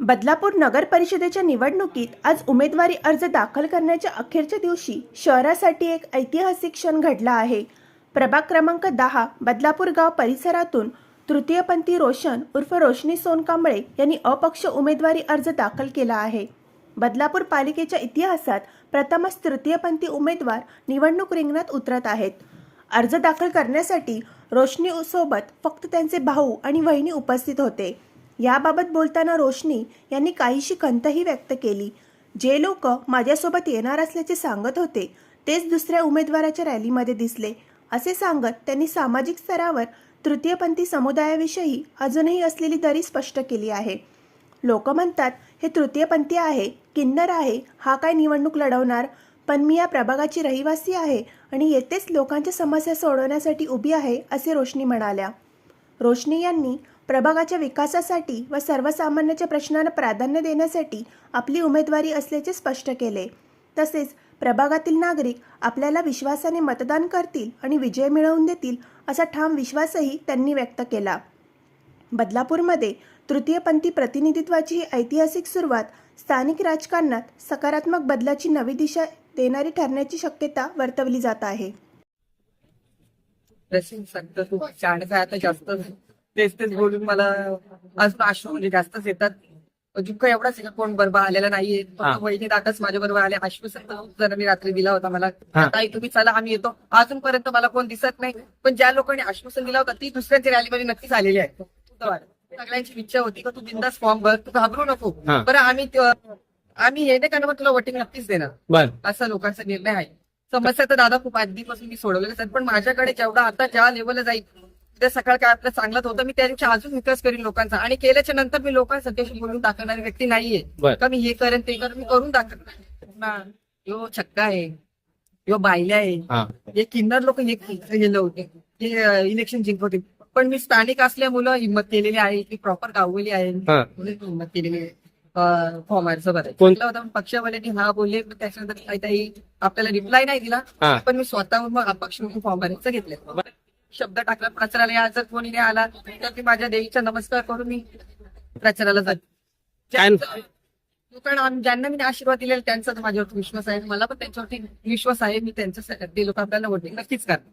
बदलापूर नगर परिषदेच्या निवडणुकीत आज उमेदवारी अर्ज दाखल करण्याच्या अखेरच्या दिवशी शहरासाठी एक ऐतिहासिक क्षण घडला आहे. प्रभाग क्रमांक 10 बदलापूर गाव परिसरातून तृतीयपंथी रोशन उर्फ रोशनी सोनकांबळे यांनी अपक्ष उमेदवारी अर्ज दाखल केला आहे. बदलापूर पालिकेच्या इतिहासात प्रथमच तृतीयपंथी उमेदवार निवडणूक रिंगणात उतरत आहेत. अर्ज दाखल करण्यासाठी रोशनी सोबत फक्त त्यांचे भाऊ आणि वहिनी उपस्थित होते. याबाबत बोलताना रोशनी यांनी काहीशी खंतही व्यक्त केली. जे लोक माझ्यासोबत येणार असल्याचे सांगत होते तेच दुसऱ्या उमेदवाराच्या रॅलीमध्ये दिसले असे सांगत त्यांनी सामाजिक स्तरावर तृतीयपंथी समुदायाविषयी अजूनही असलेली दरी स्पष्ट केली आहे. लोक म्हणतात हे तृतीयपंथी आहे, किन्नर आहे, हा काय निवडणूक लढवणार, पण मी या प्रभागाची रहिवासी आहे आणि येथेच लोकांच्या समस्या सोडवण्यासाठी उभी आहे असे रोशनी म्हणाल्या. रोशनी यांनी प्रभागाच्या विकासासाठी व सर्वसामान्यांच्या प्रश्नांना प्राधान्य देण्यासाठी आपली उमेदवारी असल्याचे स्पष्ट केले. तसेच प्रभागातील नागरिक आपल्याला विश्वासाने मतदान करतील आणि विजय मिळवून देतील असा ठाम विश्वासही त्यांनी व्यक्त केला. बदलापूरमध्ये तृतीयपंथी प्रतिनिधित्वाची ही ऐतिहासिक सुरुवात स्थानिक राजकारणात सकारात्मक बदलाची नवी दिशा देणारी ठरण्याची शक्यता वर्तवली जात आहे. आता जास्त तेच बोलून मला आज अश्रू म्हणजे जास्तच येतात. दुःख एवढाच आहे, कोण बरोबर आलेला नाहीये. वहिनी दादाच माझ्या बरोबर आले. आश्वासन जर मी रात्री दिला होता मला, ताई तुम्ही चला आम्ही येतो. अजूनपर्यंत मला कोण दिसत नाही, पण ज्या लोकांनी आश्वासन दिला होता ती दुसऱ्यांच्या रॅलीमध्ये नक्कीच आलेली आहे. सगळ्यांची इच्छा होती की तू बिंदास फॉर्म भर, तू घाबरू नको. बरं आम्ही हे नाही करणार, मग तुला वोटिंग नक्कीच देणार असा लोकांचा निर्णय आहे. समस्या तर दादा खूप आधीपासून मी सोडवलेल्या आहेत, पण माझ्याकडे जेवढा आता ज्या लेवलला जाईल त्या सकाळ काय आपलं चांगलंच होतं. मी त्या दिवशी अजून विकास करीन लोकांचा, आणि केल्याच्या नंतर मी लोकांसाठी बोलून दाखवणारी व्यक्ती नाहीये का मी हे करेन ते करेन. मी करून दाखवणार. यो छक्का आहे, यो बायल्या आहे, हे किन्नर लोक हे इलेक्शन जिंकवतील, पण मी स्थानिक असल्यामुळे हिंमत केलेली आहे. की प्रॉपर गावली आहे हिंमत केलेली आहे. फॉर्म अर्ज भरायचा होता, पक्षावाल्यांनी हा बोलले, त्याच्यानंतर काही आपल्याला रिप्लाय नाही दिला. पण मी स्वतःहून मग अपक्ष म्हणून फॉर्म भरायचं घेतलं. शब्द टाकला प्रचाराला. जर कोणी नाही आला तर मी माझ्या देवीचा नमस्कार करून मी प्रचाराला जाते. कारण ज्यांना मी आशीर्वाद दिलेला त्यांचा माझ्यावरती विश्वास आहे. मला पण त्यांच्यावरती विश्वास आहे. मी त्यांच्यासाठी ते लोक आपल्याला वोटिंग नक्कीच करतात.